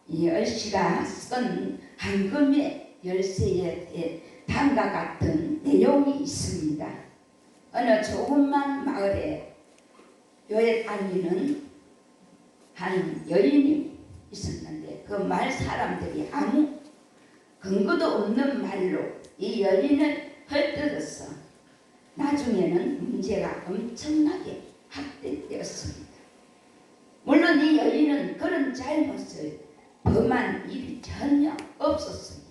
이 얼씨가 쓴 황금의 열쇠에 다음과 같은 내용이 있습니다. 어느 조그만 마을에 교회 다니는 한 여인이 있었는데 그 마을 사람들이 아무 근거도 없는 말로 이 여인을 헐뜯었어. 나중에는 문제가 엄청나게 확대되었습니다. 물론 이 여인은 그런 잘못을 범한 일이 전혀 없었습니다.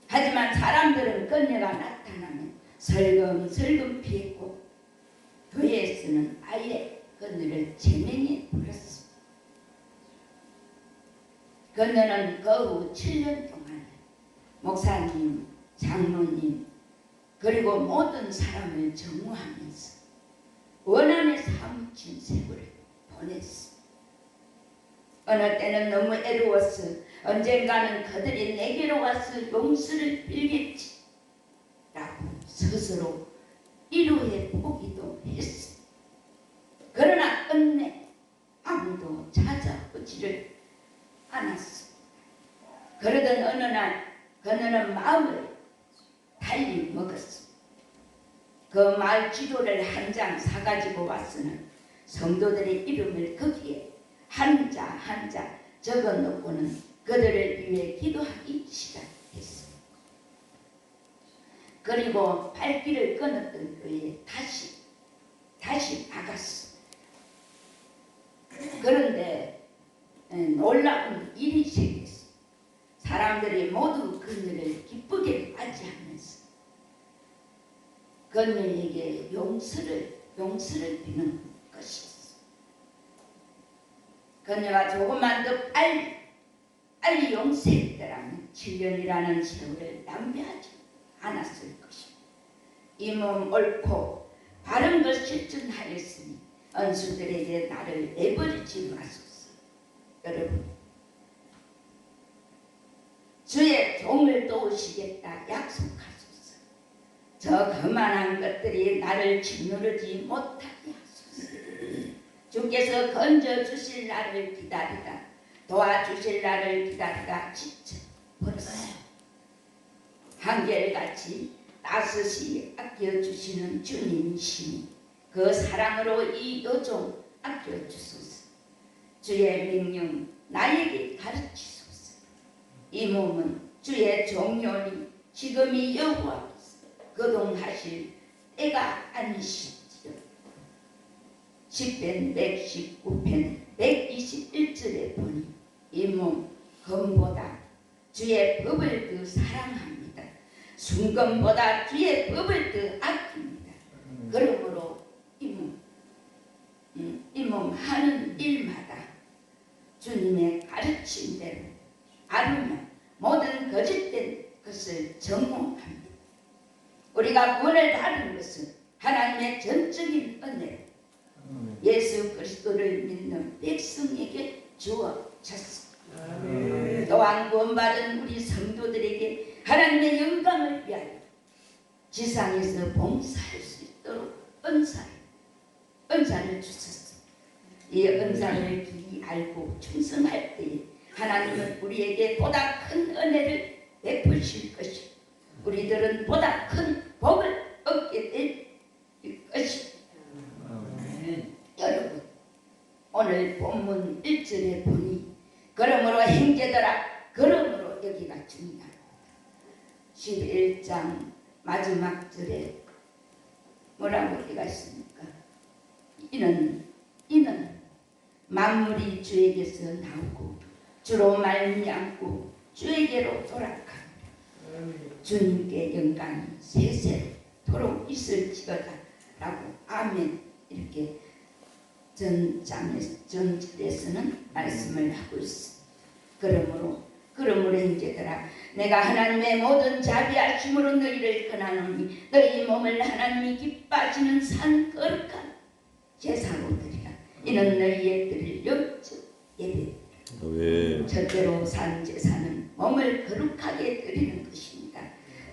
하지만 사람들은 그녀가 나타나면 설금설금 피했고 교회에서는 아예 그녀를 제명해 버렸습니다. 그녀는 그 후 7년 동안 목사님, 장로님 그리고 모든 사람을 정우하면서 원한에 사무친 세월을 보냈습니다. 어느 때는 너무 애로웠어. 언젠가는 그들이 내게로 와서 용서를 빌겠지 라고 스스로 위로해 보기도 했습니다. 그러나 끝내 아무도 찾아오지를 않았습니다. 그러던 어느 날 그녀는 마음을 달리 먹었습니다. 그 마을 지도를 한 장 사가지고 왔으나 성도들의 이름을 거기에 한자 한자 적어놓고는 그들을 위해 기도하기 시작했습니다. 그리고 발길을 끊었던 그에 다시 나갔습니다. 그런데 놀라운 일이 생겼습니다. 사람들이 모두 그녀를 기쁘게 맞이하면서 그녀에게 용서를 비는 것이었습니다. 그녀가 조금만 더 빨리 용서했더라면 7년이라는 세월을 낭비하지 않았을 것입니다. 이 몸 옳고 바른 것 실천하였으니 언수들에게 나를 내버리지 마소서. 여러분, 주의 종을 도우시겠다 약속하소서. 저 거만한 것들이 나를 짓누르지 못하게 하소서. 주께서 건져주실 날을 기다리다 도와주실 날을 기다리다 지쳐버렸어요. 한결같이 따스히 아껴주시는 주님이시니 그 사랑으로 이 여종 아껴주소서. 주의 명령 나에게 가르치소서. 이 몸은 주의 종료니 지금이 여호와께서 거동하실 때가 아니시지요. 10편 119편 121절에 보니 이 몸 검보다 주의 법을 더 사랑합니다. 순금보다 주의 법을 더 아낍니다. 그러므로 이 몸 하는 일마다 주님의 가르침대로 아르면 모든 거짓된 것을 정오합니다. 우리가 구원을 받은 것은 하나님의 전적인 은혜로 예수 그리스도를 믿는 백성에게 주어졌습니다. 또한 구원받은 우리 성도들에게 하나님의 영광을 위하여 지상에서 봉사할 수 있도록 은사를 주셨습니다. 이 은사를 깊이 알고 충성할 때에 하나님은 우리에게 보다 큰 은혜를 베푸실 것이고 우리들은 보다 큰 복을 얻게 될 것입니다. 여러분, 오늘 본문 1절에 보니 그러므로 형제들아, 그러므로 여기가 중요합니다. 11장 마지막 절에 뭐라고 되어 있습니까? 이는 만물이 주에게서 나오고 주로 말미암고 주에게로 돌아갑니다. 주님께 영광이 세세토록 있을지어다 라고 아멘 이렇게 전절에서는 말씀을 하고 있습니다. 그러므로 형제들아, 내가 하나님의 모든 자비하심으로 너희를 권하노니 너희 몸을 하나님이 기뻐하시는 산 거룩한 제사로 드리라. 이는 너희의 드릴 영적 예배입니다. 첫째로 산 제사는 몸을 거룩하게 드리는 것입니다.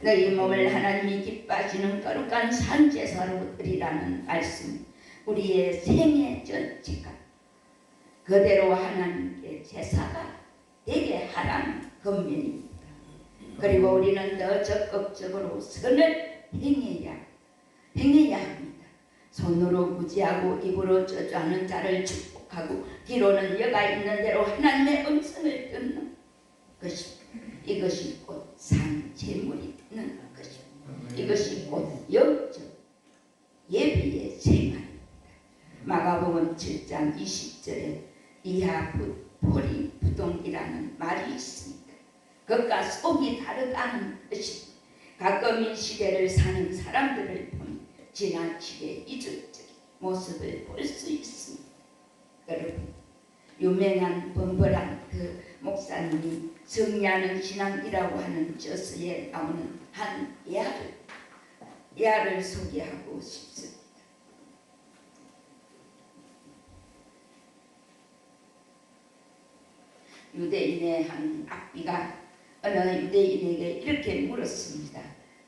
너희 몸을 하나님이 기뻐하시는 거룩한 산 제사로 드리라는 말씀, 우리의 생애 전체가 그대로 하나님께 제사가 사랑 권면입니다. 그리고 우리는 더 적극적으로 선을 행해야 합니다. 손으로 무지하고 입으로 저주하는 자를 축복하고 뒤로는 여가 있는 대로 하나님의 음성을 듣는 것입니다. 이것이 곧 산재물이 되는 것입니다. 이것이 곧 영적 예배의 생활입니다. 마가복음 7장 20절에 이하 포리 부동이라는 말이 있습니다. 겉과 속이 다르다는 것입니다. 가끔 이 시대를 사는 사람들을 보면 지나치게 이중적인 모습을 볼 수 있습니다. 여러분, 유명한 범벌한 그 목사님이 승리하는 신앙이라고 하는 저서에 나오는 한 예화를 소개하고 싶습니다. 유대인의 한 악비가 어느 유대인에게 이렇게 물었습니다.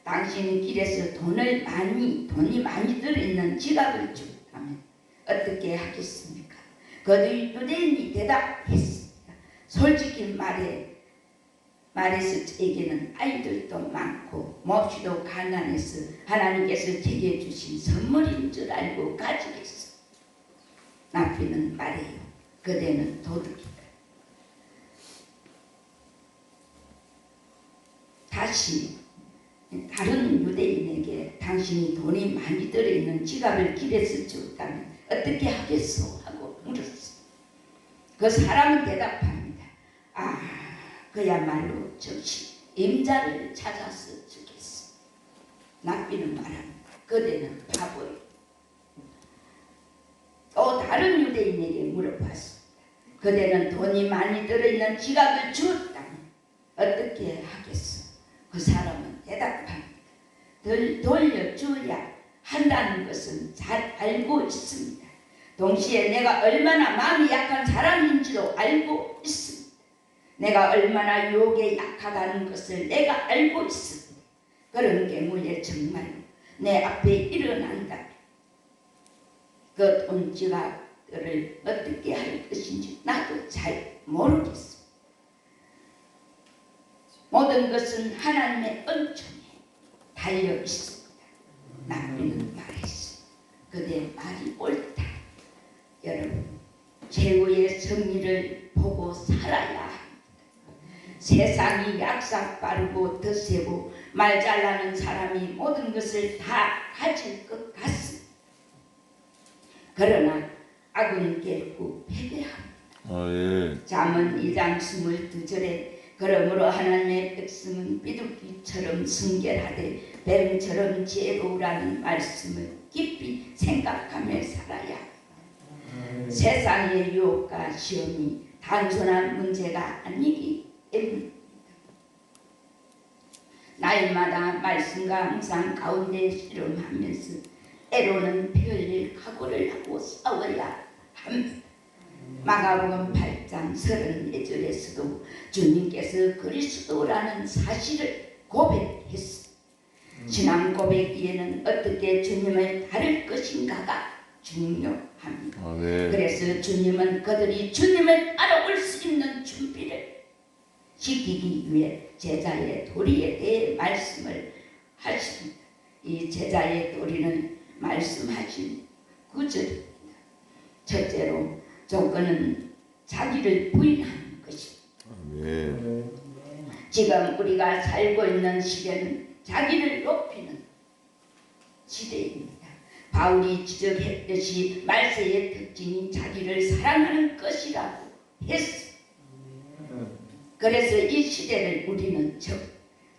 당신이 길에서 돈이 많이 들어있는 지갑을 주었다면 어떻게 하겠습니까? 그 유대인이 대답했습니다. 솔직히 말해서 저에게는 아이들도 많고 몹시도 가난해서 하나님께서 제게 주신 선물인 줄 알고 가지겠어. 납비는 말해요. 그대는 도둑이다. 다시 다른 유대인에게 당신이 돈이 많이 들어있는 지갑을 길에서 주었다면 어떻게 하겠소? 하고 물었습니다. 그 사람은 대답합니다. 그야말로 즉시 임자를 찾아서 주겠어. 납비는 말합니다. 그대는 바보요. 또 다른 유대인에게 물어봤습니다. 그대는 돈이 많이 들어있는 지갑을 주었다면 어떻게 하겠어? 그 사람은 대답합니다. 돌려줘야 한다는 것은 잘 알고 있습니다. 동시에 내가 얼마나 마음이 약한 사람인지도 알고 있습니다. 내가 얼마나 유혹에 약하다는 것을 내가 알고 있습니다. 그런 경우에 정말 내 앞에 일어난다. 그 돈지갑들을 어떻게 할 것인지 나도 잘 모르겠습니다. 모든 것은 하나님의 은총에 달려 있습니다. 납비는 말했습니다. 그대 말이 옳다. 여러분, 최후의 승리를 보고 살아야 합니다. 세상이 약삭 빠르고 드세고 말 잘나는 사람이 모든 것을 다 가질 것 같습니다. 그러나 악은 결국 패배합니다. 잠언 2장 22절에 그러므로 하나님의 백성은 비둘기처럼 순결하되 뱀처럼 지혜로우라는 말씀을 깊이 생각하며 살아야 합니다. 세상의 유혹과 시험이 단순한 문제가 아니기 때문입니다. 날마다 말씀과 묵상 가운데 씨름하면서 때로는 별일 각오를 하고 싸워야 합니다. 마가복음 8장 34절에서도 주님께서 그리스도라는 사실을 고백했습니다. 신앙 고백기에는 어떻게 주님을 따를 것인가가 중요합니다. 그래서 주님은 그들이 주님을 따라올 수 있는 준비를 시키기 위해 제자의 도리에 대해 말씀을 하십니다. 이 제자의 도리는 말씀하신 구절입니다. 첫째로 조건은 자기를 부인하는 것입니다. 지금 우리가 살고 있는 시대는 자기를 높이는 시대입니다. 바울이 지적했듯이 말세의 특징이 자기를 사랑하는 것이라고 했습니다. 그래서 이 시대를 우리는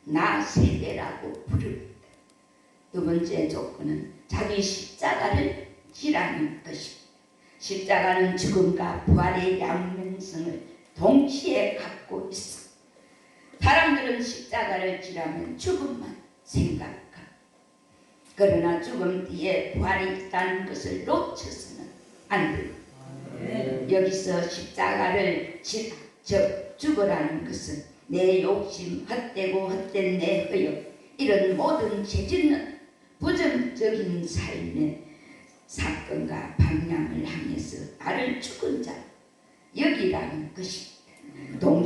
나 세대라고 부릅니다. 두 번째 조건은 자기 십자가를 지라는 것입니다. 십자가는 죽음과 부활의 양면성을 동시에 갖고 있습니다. 사람들은 십자가를 지라면 죽음만 생각합니다. 그러나 죽음 뒤에 부활이 있다는 것을 놓쳐서는 안 됩니다. 여기서 십자가를 죽으라는 것은 내 욕심, 헛되고 헛된 내 허영, 이런 모든 죄짓는 부정적인 삶의 사건과 방향을 향해서 나를 죽은 자 여기라는 것입니다.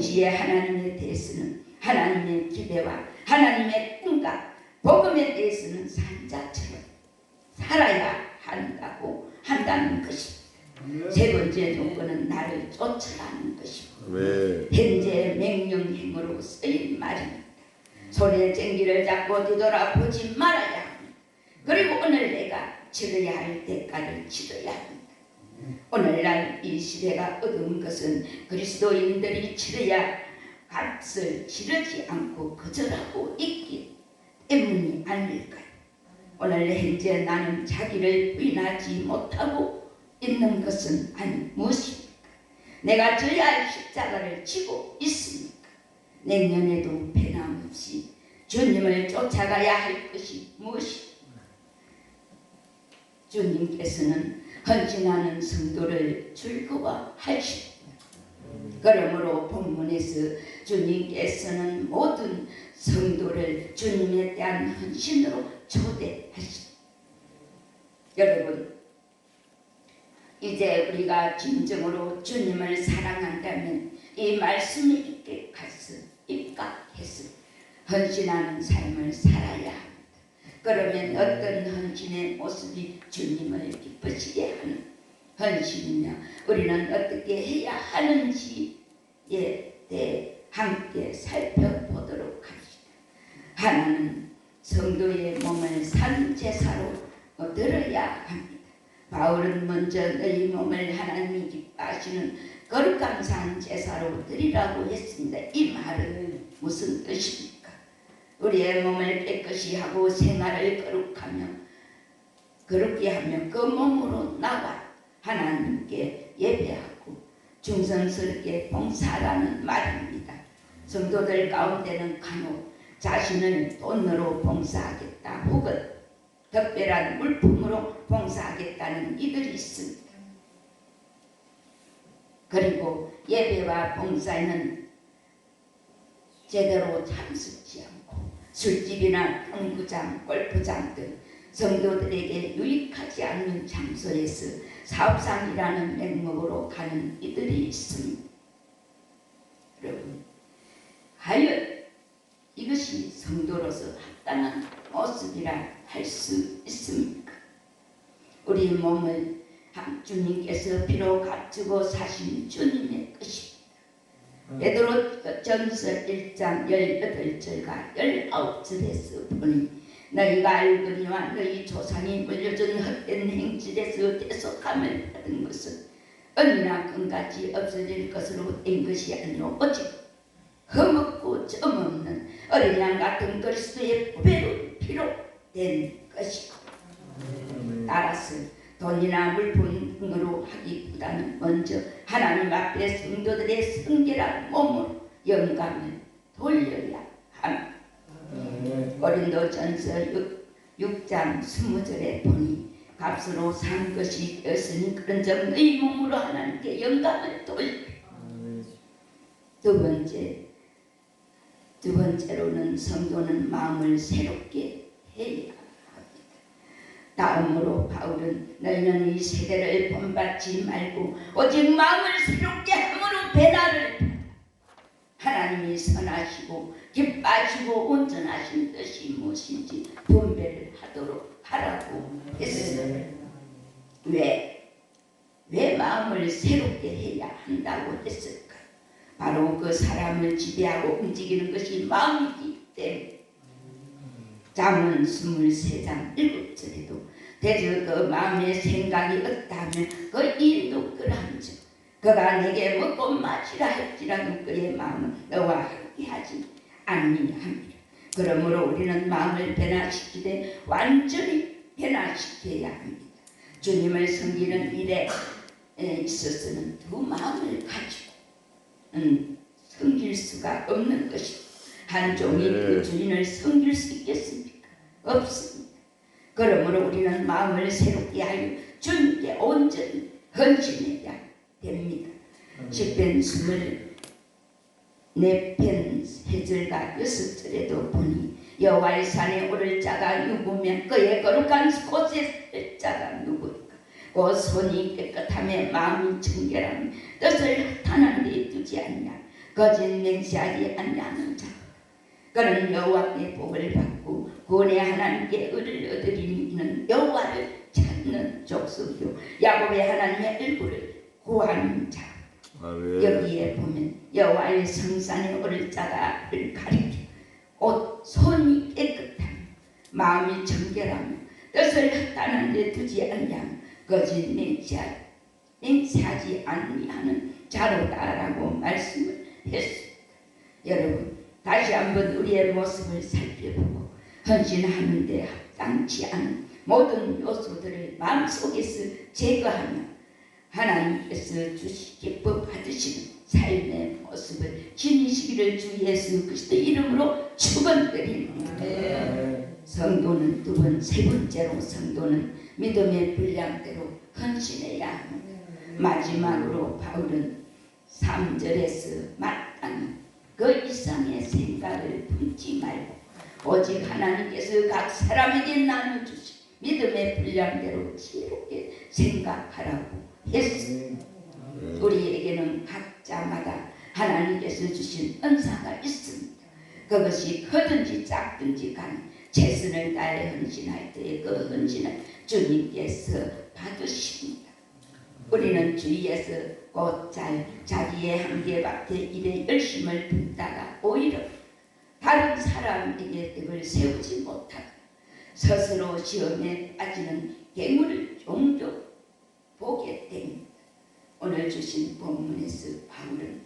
동시에 하나님에 대해서는 하나님의 기대와 하나님의 꿈과 복음에 대해서는 산자처럼 살아야 한다는 것입니다. 세 번째 조건은 나를 쫓아라는 것입니다. 현재 명령형으로 쓰인 말입니다. 손에 쟁기를 잡고 뒤돌아보지 말아야 합니다. 그리고 오늘 내가 치러야 할 대가를 치러야 합니다. 오늘날 이 시대가 얻은 것은 그리스도인들이 치러야 값을 치르지 않고 거절하고 있기 때문이 아닐까요? 오늘 현재 나는 자기를 부인하지 못하고 있는 것은 무엇입니까? 내가 져야 할 십자가를 지고 있습니까? 내년에도 변함없이 주님을 쫓아가야 할 것이 무엇입니까? 주님께서는 헌신하는 성도를 즐거워하십니다. 그러므로 본문에서 주님께서는 모든 성도를 주님에 대한 헌신으로 초대하십니다. 여러분, 이제 우리가 진정으로 주님을 사랑한다면 이 말씀을 깊게 가서 입각해서 헌신하는 삶을 살아야 합니다. 그러면 어떤 헌신의 모습이 주님을 기쁘시게 하는 헌신이며 우리는 어떻게 해야 하는지에 대해 함께 살펴보도록 합시다. 하나는 성도의 몸을 산 제사로 드려야 합니다. 바울은 먼저 너희 몸을 하나님이 기뻐하시는 거룩한 산 제사로 드리라고 했습니다. 이 말은 무슨 뜻입니까? 우리의 몸을 깨끗이 하고 생활을 거룩게 하며 그 몸으로 나와 하나님께 예배하고 충성스럽게 봉사하라는 말입니다. 성도들 가운데는 간혹 자신을 돈으로 봉사하겠다 혹은 특별한 물품으로 봉사하겠다는 이들이 있습니다. 그리고 예배와 봉사에는 제대로 참석지 않고 술집이나 당구장, 골프장 등 성도들에게 유익하지 않는 장소에서 사업상이라는 명목으로 가는 이들이 있습니다. 여러분, 과연 이것이 성도로서 합당한 모습이라 할 수 있습니까? 우리 몸을 주님께서 피로 값주고 사신 주님의 것입니다. 베드로전서 1장 18절과 19절에서 보니 너희가 알거니와 너희 조상이 물려준 헛된 행실에서 대속함을 받은 것은 은이나 금같이 없어질 것으로 된 것이 아니오 오직 흠없고 점없는 어린 양 같은 그리스도의 보배로운 피로 된 것이고, 따라서 돈이나 물품으로 하기보다는 먼저 하나님 앞에 성도들의 성결한 몸으로 영광을 돌려야 합니다. 고린도전서 6장 20절에 보니 값으로 산 것이 되었으니 그런즉 너희 몸으로 하나님께 영광을 돌려. 두 번째로는 성도는 마음을 새롭게 해야 합니다. 다음으로 바울은 너희는 이 세대를 본받지 말고 오직 마음을 새롭게 함으로 변화를 받아 하나님이 선하시고 기뻐하시고 온전하신 뜻이 무엇인지 분별을 하도록 하라고 했습니다. 왜 마음을 새롭게 해야 한다고 했을까? 바로 그 사람을 지배하고 움직이는 것이 마음이기 때문에 잠언 23장 7절에도 대저 그 마음의 생각이 없다면 그 인도 그러한즉 그가 내게 먹고 마시라 할지라도 그의 마음은 너와 함께하지 아니합니다. 그러므로 우리는 마음을 변화시키되 완전히 변화시켜야 합니다. 주님을 섬기는 일에 있어서는 두 마음을 가지고 섬길 수가 없는 것입니다. 한 종이 그 주인을 섬길 수 있겠습니까? 없습니다. 그러므로 우리는 마음을 새롭게 하여 주님께 온전히 헌신해야 됩니다. 시편 24편 3절과 6절에도 보니 여호와의 산에 오를 자가 누구며 그의 거룩한 곳에 설 자가 누구일까? 그 손이 깨끗하며 마음이 청결하며 뜻을 허탄한 데 두지 않냐. 거짓 맹세하지 아니하는 자 그는 여호와께 복을 받고 구원의 하나님께 의를 얻으리는 여호와를 찾는 족속이요 야곱의 하나님의 얼굴을 구하는 자. 여기에 보면 여호와의 성산에 오를 자가를 가리켜 옷 손이 깨끗하며 마음이 정결하며 뜻을 헛단한 데 두지 아니하며 거짓 맹세하지 아니하는 자로다라고 말씀을 했습니다. 여러분 다시 한번 우리의 모습을 살펴보고 헌신하는 데 합당치 않은 모든 요소들을 마음속에서 제거하며 하나님께서 기뻐 받으시는 삶의 모습을 지니시기를 주 예수 그리스도 이름으로 축원드립니다. 성도는 두 번, 세 번째로 성도는 믿음의 분량대로 헌신해야 합니다. 마지막으로 바울은 3절에서 마땅히 그 이상의 생각을 품지 말고 오직 하나님께서 각 사람에게 나눠주신 믿음의 분량대로 지혜롭게 생각하라고 했습니다. 우리에게는 각자마다 하나님께서 주신 은사가 있습니다. 그것이 크든지 작든지 간에 최선을 다해 헌신할 때에 그 헌신을 주님께서 받으십니다. 우리는 주위에서 곧잘 자기의 한계밭에 일에 열심을 붓다가 오히려 다른 사람에게 덕을 세우지 못하고 스스로 시험에 빠지는 경우를 종종 보게 됩니다. 오늘 주신 본문에서 바울은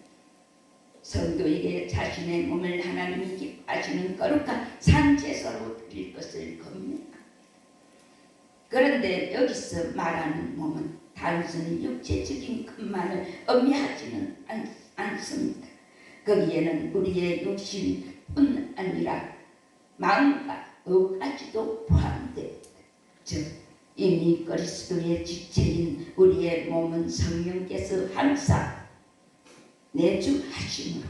성도에게 자신의 몸을 하나님이 기뻐하시는 거룩한 산제사로 드릴 것을 겁니다. 그런데 여기서 말하는 몸은 단순히 육체적인 것만을 의미하지는 않습니다. 거기에는 우리의 육신뿐 아니라 마음과 의까지도 포함됩니다. 즉 이미 그리스도의 지체인 우리의 몸은 성령께서 항상 내주하심으로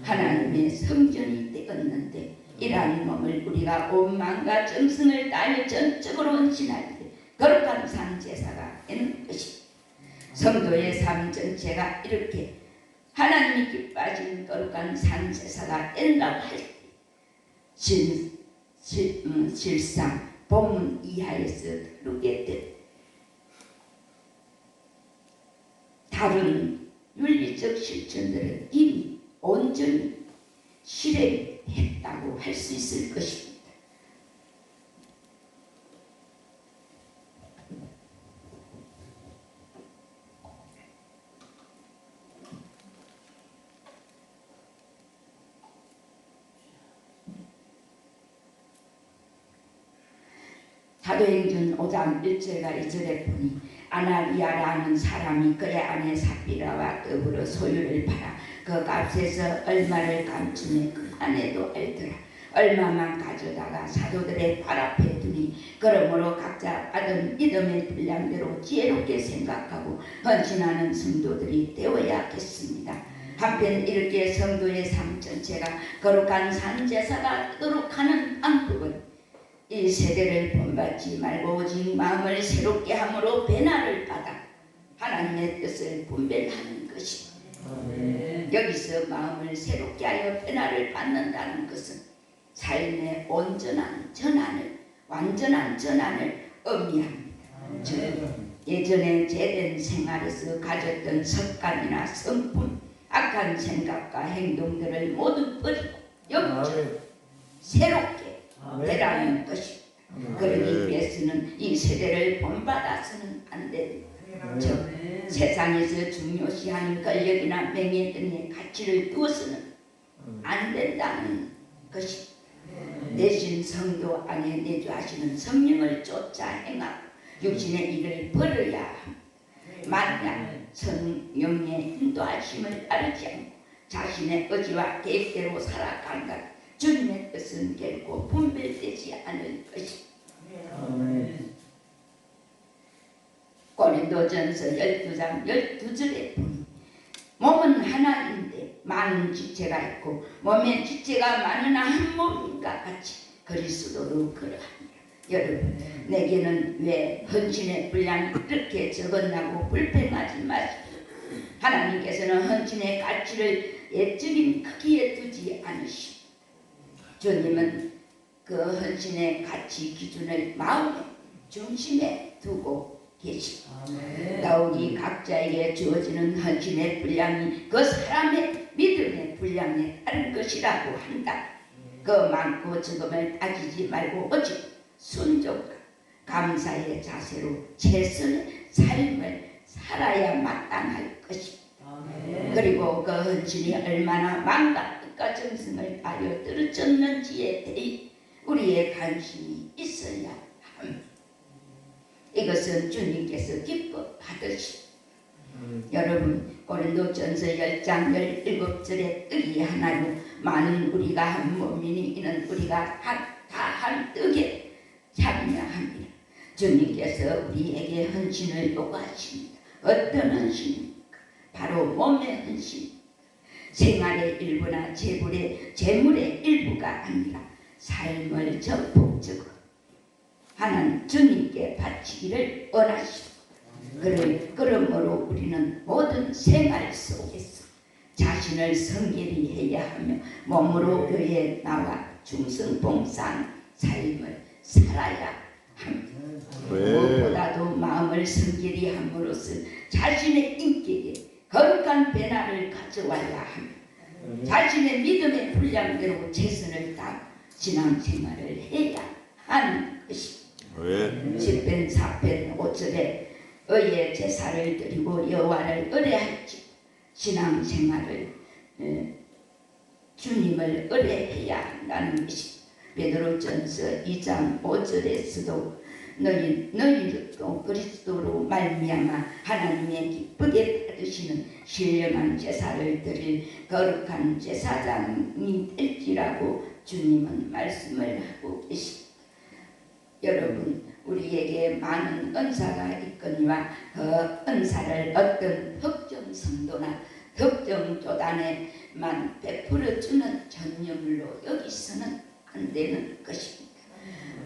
하나님의 성전이 되었는데 이러한 몸을 우리가 온 마음과 정성을 다하여 전적으로 헌신할 때 거룩한 산제사가 되는 것입니다. 성도의 삶 전체가 이렇게 하나님이 기뻐하시는 거룩한 산제사가 된다고 할 때 실상 본문 이하에서 다루게 된 다른 윤리적 실천들은 이미 온전히 실행했다고 할 수 있을 것입니다. 사도행전 5장 1절과 2절에 보니 아나니아라는 사람이 그의 아내 삽비라와 더불어 소유를 팔아 그 값에서 얼마를 감추니 그 아내도 알더라. 얼마만 가져다가 사도들의 발 앞에 두니 그러므로 각자 받은 믿음의 분량대로 지혜롭게 생각하고 헌신하는 성도들이 되어야겠습니다. 한편 이렇게 성도의 삶 전체가 거룩한 산제사가 되도록 하는 방법은 이 세대를 본받지 말고 오직 마음을 새롭게 함으로 변화를 받아 하나님의 뜻을 분별하는 것입니다. 여기서 마음을 새롭게 하여 변화를 받는다는 것은 삶의 온전한 전환을 완전한 전환을 의미합니다. 예전에 죄된 생활에서 가졌던 습관이나 성품, 악한 생각과 행동들을 모두 버리고 영적 새롭게 되라는 것입니다. 그러기 위해서는 이 세대를 본받아서는 안 됩니다. 즉 세상에서 중요시하는 권력이나 명예 등의 가치를 두어서는 안 된다는 것입니다. 대신 성도 안에 내주하시는 성령을 쫓아 행하고 육신의 일을 버려야 합니다. 만약 성령의 인도하심을 따르지 않고 자신의 의지와 계획대로 살아간다 주님의 뜻은 결코 분별되지 않을 것입니다. 고린도전서 12장 12절에 보니 몸은 하나인데 많은 지체가 있고 몸에 지체가 많으나 한 몸인가 같이 그리스도도 그러합니다. 여러분 내게는 왜 헌신의 분량이 이렇게 적었냐고 불평하지 마십시오. 하나님께서는 헌신의 가치를 예적인 크기에 두지 않으시고 주님은 그 헌신의 가치 기준을 마음의 중심에 두고 계십니다. 다우리 각자에게 주어지는 헌신의 분량이 그 사람의 믿음의 분량에 따른 것이라고 한다. 그 많고 적음을 따지지 말고 오직 순종과 감사의 자세로 최선의 삶을 살아야 마땅할 것입니다. 그리고 그 헌신이 얼마나 마음과 뜻과 정성을 다하여 떨어졌는지에 대해 우리의 관심이 있어야 합니다. 이것은 주님께서 기뻐하듯이 여러분 고린도전서 10장 17절에 떡이 하나요 많은 우리가 한 몸이니 이는 우리가 다 한 떡에 참여합니다. 주님께서 우리에게 헌신을 요구하십니다. 어떤 헌신입니까? 바로 몸의 헌신, 생활의 일부나 재물의 일부가 아니라 삶을 전폭적으로 하나님 주님께 바치기를 원하시고 그러므로 우리는 모든 생활 속에서 자신을 성결히 해야 하며 몸으로 교회에 나와 충성봉사한 삶을 살아야 합니다. 무엇보다도 마음을 성결히 함으로써 자신의 인격에 거룩한 변화를 가져와야 합니다. 자신의 믿음의 분량대로 최선을 다하고 신앙생활을 해야 하는 것입니다. 시편 4편 5절에 의의 제사를 드리고 여호와를 의뢰할지 신앙생활을 주님을 의뢰해야 한다는 것입니다. 베드로전서 2장 5절에서도 너희도 그리스도로 말미암아 하나님의 기쁘게 받으시는 신령한 제사를 드릴 거룩한 제사장이 될지라고 주님은 말씀을 하고 계십니다. 여러분 우리에게 많은 은사가 있거니와 그 은사를 어떤 특정 성도나 특정 교단에만 베풀어주는 전유물로 여기서는 안 되는 것입니다.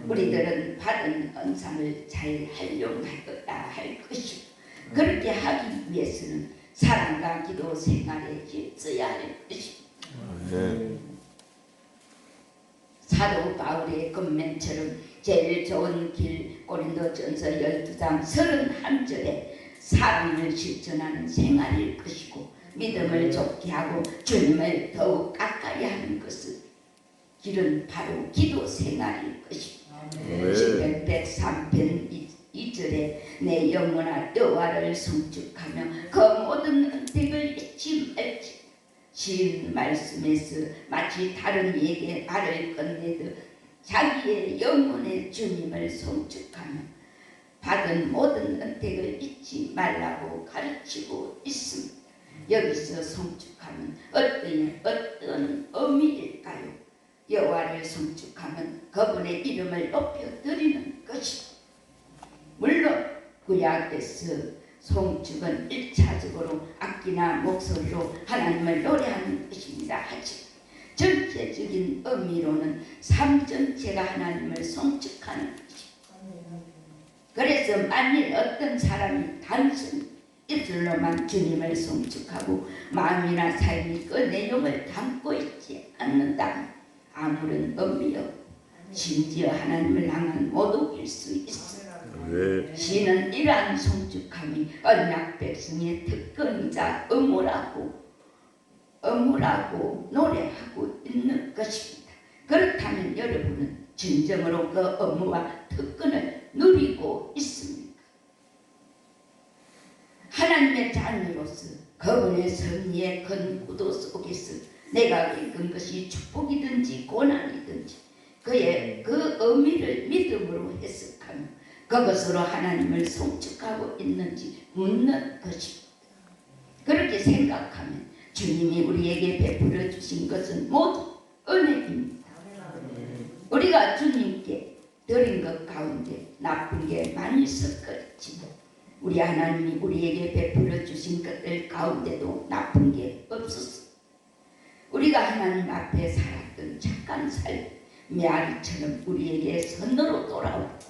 우리들은 받은 은사를 잘 활용하여야 할 것이고 그렇게 하기 위해서는 사랑과 기도 생활에 힘써야 할 것입니다. 사도 바울의 권면처럼 제일 좋은 길 고린도전서 12장 31절에 사랑을 실천하는 생활일 것이고 믿음을 좋게 하고 주님을 더욱 가까이 하는 것은 길은 바로 기도 생활일 것입니다. 시편 103편 2절에 내 영혼아 여호와를 송축하며 그 모든 은택을 잊지 말지. 신 말씀에서 마치 다른 이에게 말을 건네듯 자기의 영혼의 주님을 송축하며 받은 모든 은택을 잊지 말라고 가르치고 있습니다. 여기서 송축하면 어떤 의미일까요? 여호와를 송축하면 그분의 이름을 높여 드리는 것입니다. 물론 구약에서 송축은 1차적으로 악기나 목소리로 하나님을 노래하는 것입니다. 하지만 전체적인 의미로는 삶 전체가 하나님을 송축하는 것입니다. 그래서 만일 어떤 사람이 단순히 입술로만 주님을 송축하고 마음이나 삶이 그 내용을 담고 있지 않는다면 아무런 의미 없고 심지어 하나님을 향한 모독일 수 있습니다. 시는 이러한 송축함이 언약 백성의 특권이자 의무라고 노래하고 있는 것입니다. 그렇다면 여러분은 진정으로 그 의무와 특권을 누리고 있습니까? 하나님의 자녀로서 그분의 섭리의 큰 구도 속에서 내가 겪은 것이 축복이든지 고난이든지 그의 그 의미를 믿음으로 해석하며 그것으로 하나님을 송축하고 있는지 묻는 것입니다. 그렇게 생각하면 주님이 우리에게 베풀어 주신 것은 모두 은혜입니다. 우리가 주님께 드린 것 가운데 나쁜 게 많이 섞였지만 우리 하나님이 우리에게 베풀어 주신 것들 가운데도 나쁜 게 없었습니다. 우리가 하나님 앞에 살았던 착한 삶 메아리처럼 우리에게 선으로 돌아왔다.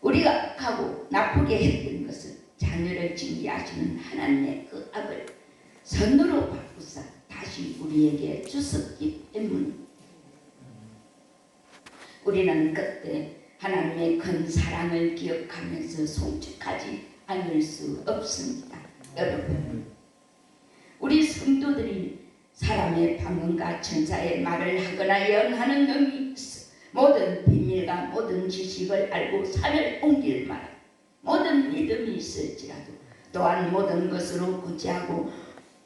우리가 악하고 나쁘게 했던 것은 자녀를 징계하시는 하나님의 그 악을 선으로 바꾸사 다시 우리에게 주셨기 때문에 우리는 그때 하나님의 큰 사랑을 기억하면서 송축하지 않을 수 없습니다. 여러분, 우리 성도들이 사람의 방언과 천사의 말을 하거나 예언하는 능력이 있어 모든 비밀과 모든 지식을 알고 산을 옮길 말 모든 믿음이 있을지라도 또한 모든 것으로 구제하고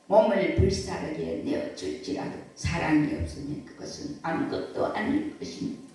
몸을 불사르게 내어줄지라도 사랑이 없으면 그것은 아무것도 아닐 것입니다.